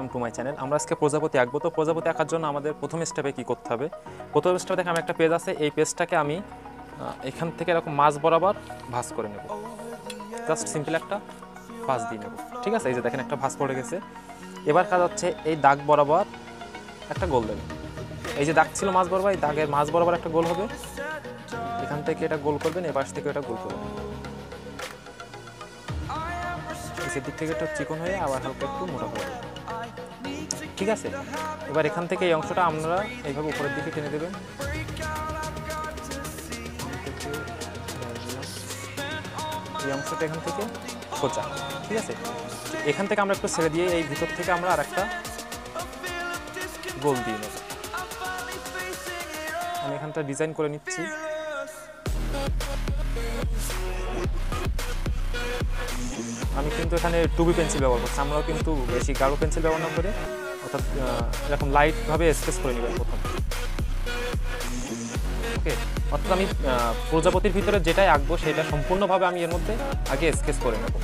Welcome to my channel. আমরা আজকে প্রজাপতি আঁকবো। তো প্রজাপতি আঁকার জন্য আমাদের প্রথম স্টেপে কী করতে হবে? প্রথম স্টেপে দেখে আমি একটা পেজ আছে, এই পেজটাকে আমি এখান থেকে এরকম মাছ বরাবর ভাঁজ করে নেব। জাস্ট সিম্পল একটা ভাঁজ দিয়ে নেব, ঠিক আছে? এই যে দেখেন একটা ভাঁজ পড়ে গেছে। এবার কাজ হচ্ছে এই দাগ বরাবর একটা গোল দেবেন। এই যে দাগ ছিল মাছ বরাবর, এই দাগের মাছ বরাবর একটা গোল হবে। এখান থেকে এটা গোল করবেন, এ পাশ থেকে এটা গোল করবেন। সেদিক থেকে একটু চিকন হয়ে আবার হালকা একটু মোটা করে দেবেন, ঠিক আছে? এবার এখান থেকে এই অংশটা আমরা এইভাবে উপরের দিকে টেনে দেবেন। এই অংশটা এখান থেকে সোজা, ঠিক আছে? এখান থেকে আমরা একটু ছেড়ে দিয়ে এই ভিতর থেকে আমরা আর একটা গোল দিয়ে নেব। আমি এখানটা ডিজাইন করে নিচ্ছি। আমি কিন্তু এখানে 2B পেন্সিল ব্যবহার করছি। আমরাও কিন্তু বেশি গাঢ় পেন্সিল ব্যবহার না করে অর্থাৎ এরকম লাইটভাবে স্কেচ করে নেবেন প্রথম। ওকে, অর্থাৎ আমি প্রজাপতির ভিতরে যেটাই আঁকবো সেটা সম্পূর্ণভাবে আমি এর মধ্যে আগে স্কেচ করে নেব।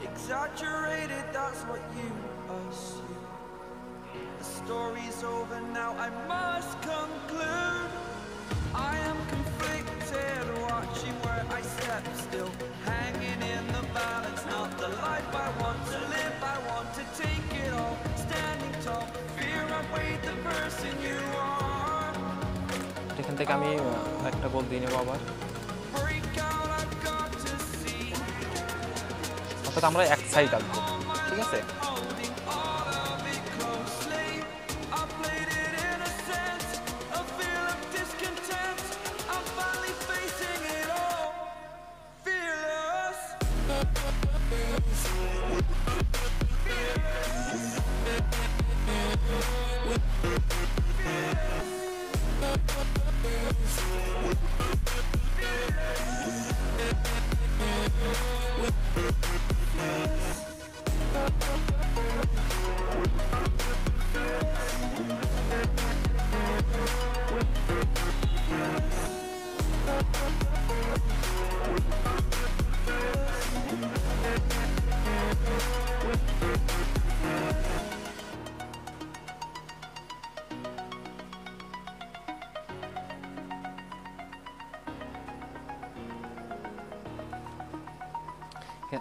Exaggerated, that's what you assume. The story's over now, I must conclude. I am conflicted, watching where I step still, hanging in the balance, not the life I want to live. I want to take it all, standing tall, fear outweighed the person you are. এখান থেকে আমি একটা গোল দিয়ে নেব আবার। অর্থাৎ আমরা এক সাইড আঁকবো, ঠিক আছে?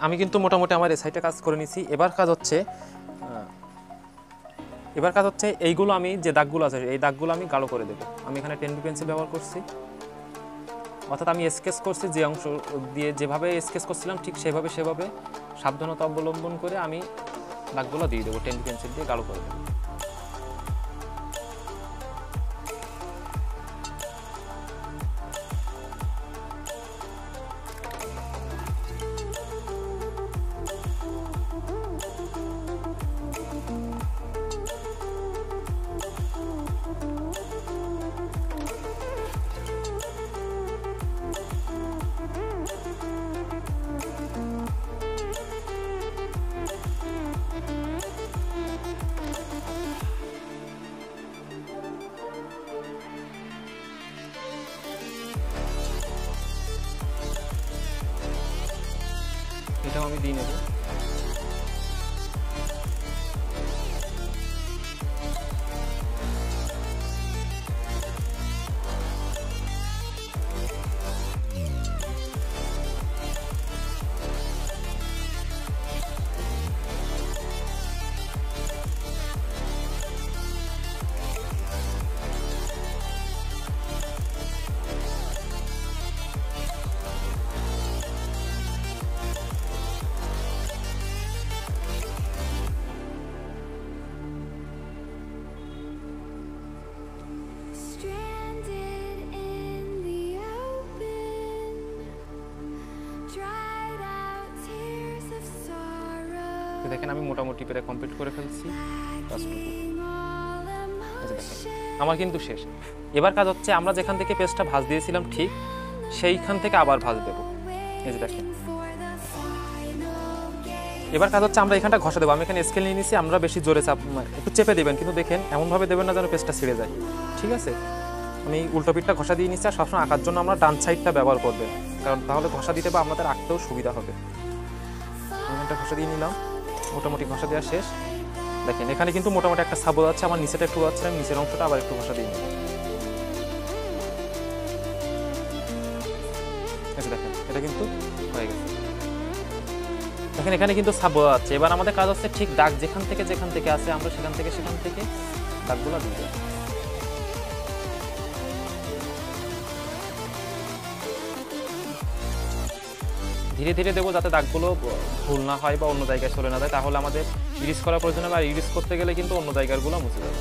আমি কিন্তু মোটামুটি আমার এই সাইডে কাজ করে নিছি। এবার কাজ হচ্ছে এইগুলো আমি যে দাগগুলো আছে এই দাগগুলো আমি গাঢ় করে দেবো। আমি এখানে 10B পেন্সিল ব্যবহার করছি। অর্থাৎ আমি স্কেচ করছি যে অংশ দিয়ে যেভাবে স্কেচ করছিলাম ঠিক সেভাবে সাবধানতা অবলম্বন করে আমি দাগগুলো দিয়ে দেবো, 10B পেন্সিল দিয়ে গাঢ় করে দেবো। এটাও আমি দিয়ে নেব। দেখেন আমি মোটামুটি প্রায় কমপ্লিট করে ফেলছি। এই যে দেখেন আমার কিন্তু শেষ। এবার কাজ হচ্ছে আমরা যেখান থেকে পেস্টটা ভাঁজ দিয়েছিলাম ঠিক সেইখান থেকে আবার ভাঁজ দেবো। এই যে দেখেন এবার কাজ হচ্ছে আমরা এখানটা ঘষা দেবো। আমি এখানে স্কেল নিয়ে নিয়েছি, আমরা বেশি জোরে একটু চেপে দেবেন, কিন্তু দেখেন এমনভাবে দেবেন না যেন পেস্টটা ছিঁড়ে যায়, ঠিক আছে? আমি উল্টো পিঠটা ঘষা দিয়ে নিচ্ছি, আর সবসময় আঁকার জন্য আমরা ডান সাইডটা ব্যবহার করবেন, কারণ তাহলে ঘষা দিতে বা আমাদের আঁকতেও সুবিধা হবে। এখানটা ঘষা দিয়ে নিলাম, মোটামুটি ঘষা দেওয়া শেষ। দেখেন এখানে কিন্তু মোটামুটি একটা সাবো যাচ্ছে, আমার নিচেটা একটু যাচ্ছে, আমি নিচের অংশটা আবার একটু ঘষা দিয়ে নিই। দেখেন এটা কিন্তু হয়ে গেছে। দেখেন এখানে কিন্তু সাবো যাচ্ছে। এবার আমাদের কাজ হচ্ছে ঠিক দাগ যেখান থেকে আসে আমরা সেখান থেকে দাগগুলো দিয়ে দেব। ধীরে ধীরে দেবো যাতে দাগগুলো ভুল না হয় বা অন্য জায়গায় চলে না যায়, তাহলে আমাদের ইরিজ করার প্রয়োজন হবে। আর ইরিজ করতে গেলে কিন্তু অন্য জায়গাগুলো মুছে যাবে।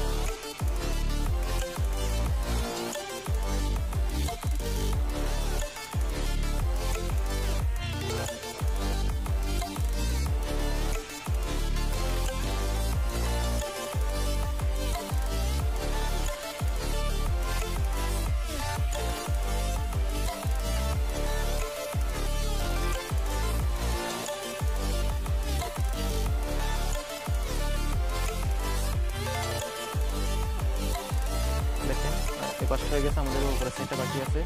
দেখেন পাশে হয়ে গেছে, আমাদের উপরে সাইডটা বাকি আছে।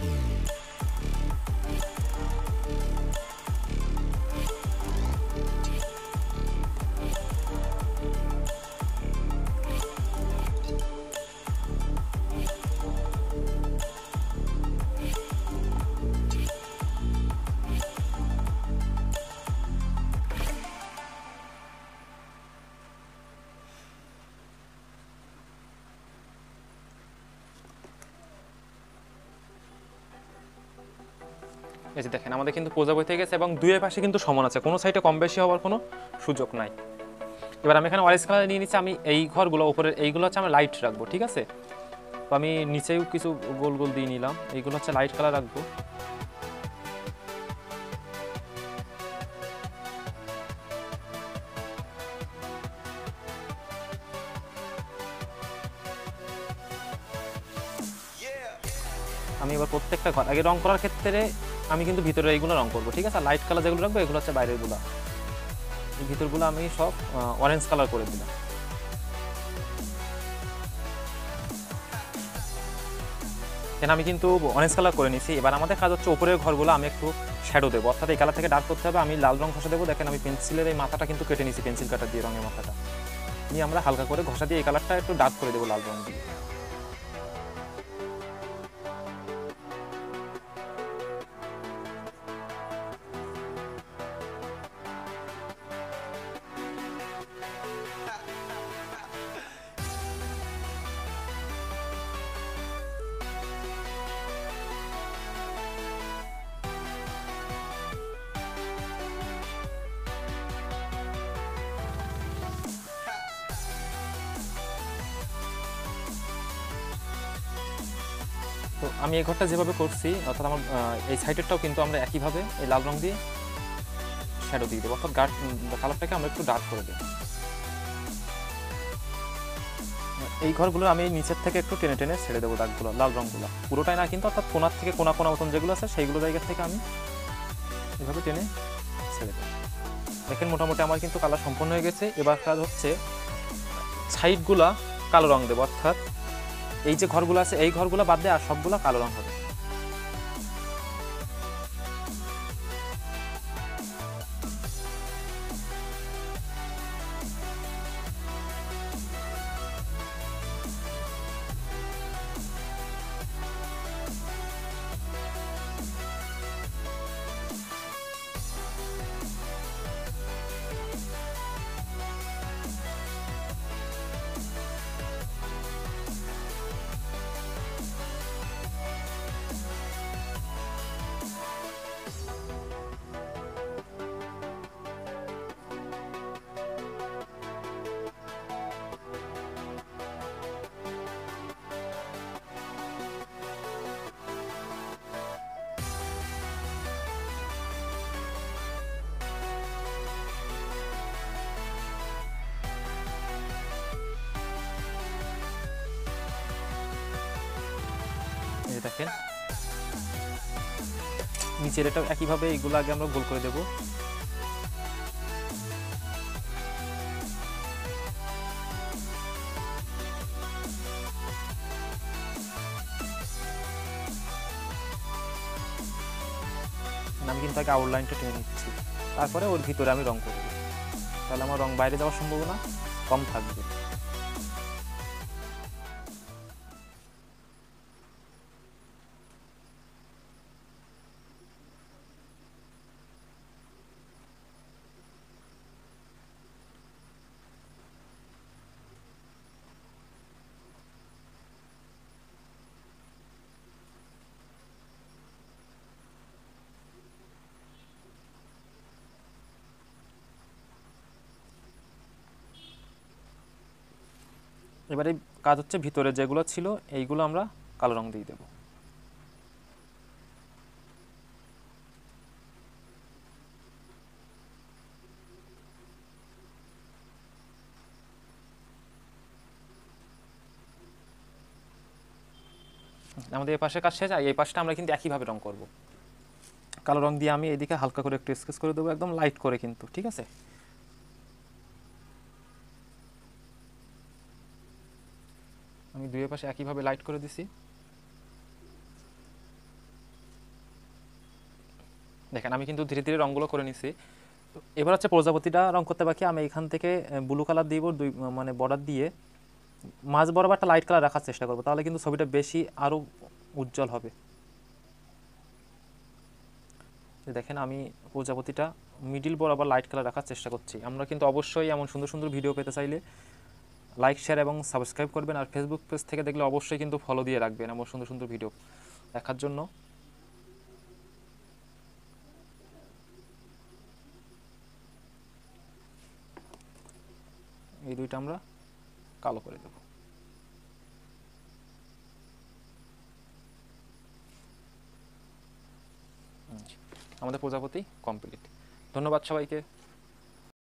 এই যে দেখেন আমাদের কিন্তু প্রজাপতি হয়ে গেছে এবং দুই পাশে কিন্তু সমান আছে, কোনো সাইডে কম বেশি হওয়ার কোনো সুযোগ নাই। এবার আমি এখানে অরেঞ্জ কালার নিয়ে নিচ্ছি। আমি এই ঘরগুলো উপরের এইগুলো হচ্ছে আমি লাইট রাখবো, ঠিক আছে? তো আমি নিচেও কিছু গোল গোল দিয়ে নিলাম, এইগুলো হচ্ছে লাইট কালার রাখবো। আমি এবার প্রত্যেকটা ঘর আগে রং করার ক্ষেত্রে আমি কিন্তু ভিতরে এইগুলো রং করবো, ঠিক আছে? লাইট কালার যেগুলো রাখবো এগুলো হচ্ছে বাইরেরগুলো, এই ভিতরগুলো আমি সব অরেঞ্জ কালার করে দিলাম। এখানে আমি কিন্তু অরেঞ্জ কালার করে নিয়েছি। এবার আমাদের কাজ হচ্ছে উপরের ঘরগুলো আমি একটু শ্যাডো দেবো, অর্থাৎ এই কালার থেকে ডার্ক করতে হবে। আমি লাল রং ঘষা দেবো। দেখেন আমি পেন্সিলের এই মাথাটা কিন্তু কেটে নিয়েছি, পেন্সিল কাটার দিয়ে রঙের মাথাটা নিয়ে আমরা হালকা করে ঘষা দিয়ে এই কালারটা একটু ডার্ক করে দেবো লাল রং দিয়ে। তো আমি এই ঘরটা যেভাবে করছি, অর্থাৎ আমার এই সাইডেরটাও কিন্তু আমরা একইভাবে এই লাল রং দিয়ে শ্যাডো দিয়ে দেবো, অর্থাৎ কালারটাকে আমরা একটু ডার্ক করে দেব। এই ঘরগুলো আমি নিচের থেকে একটু টেনে টেনে ছেড়ে দেবো দাগগুলো, লাল রঙগুলো পুরোটাই না কিন্তু, অর্থাৎ কোনার থেকে কোনা কোনা মতন যেগুলো আছে সেইগুলো জায়গা থেকে আমি এভাবে টেনে ছেড়ে দেবো। দেখেন মোটামুটি আমার কিন্তু কালার সম্পন্ন হয়ে গেছে। এবার কাজ হচ্ছে সাইডগুলা কালো রং দেবো, অর্থাৎ এই যে ঘরগুলো আছে এই ঘরগুলো বাদ দিয়ে আর সবগুলো কালো রং হবে। দেখেন নিচের এটা একইভাবে এইগুলো আগে আমরা গোল করে দেব। আমি কিন্তু আগে আউটলাইনটা টেনে নিচ্ছি, তারপরে ওর ভিতরে আমি রং করব, তাহলে আমার রং বাইরে যাওয়ার সম্ভাবনা কম থাকবে। এবারে কাজ হচ্ছে ভিতরে যেগুলো ছিল এইগুলো আমরা কালো রং দিয়ে দেব। আমাদের এই পাশে কাজ শেষ, আর এই পাশটা আমরা কিন্তু একইভাবে রং করব। কালো রং দিয়ে আমি এইদিকে হালকা করে একটু স্কেচ করে দেবো, একদম লাইট করে কিন্তু, ঠিক আছে? আমি দুই পাশে একইভাবে লাইট করে দিছি। দেখেন আমি কিন্তু ধীরে ধীরে রঙগুলো করে নিছি। তো এবার হচ্ছে প্রজাপতিটা রং করতে বাকি। আমি এখান থেকে ব্লু কালার দিব, দুই মানে বর্ডার দিয়ে মাঝ বরাবর একটা লাইট কালার রাখার চেষ্টা করবো, তাহলে কিন্তু ছবিটা বেশি আরও উজ্জ্বল হবে। দেখেন আমি প্রজাপতিটা মিডিল বরাবর লাইট কালার রাখার চেষ্টা করছি। আমরা কিন্তু অবশ্যই এমন সুন্দর সুন্দর ভিডিও পেতে চাইলে লাইক, শেয়ার এবং সাবস্ক্রাইব করবেন, আর ফেসবুক পেজ থেকে দেখলে অবশ্যই কিন্তু ফলো দিয়ে রাখবেন এমন সুন্দর সুন্দর ভিডিও দেখার জন্য। এই দুইটা আমরা কালো করে দেব। আমাদের প্রজাপতি কমপ্লিট। ধন্যবাদ সবাইকে।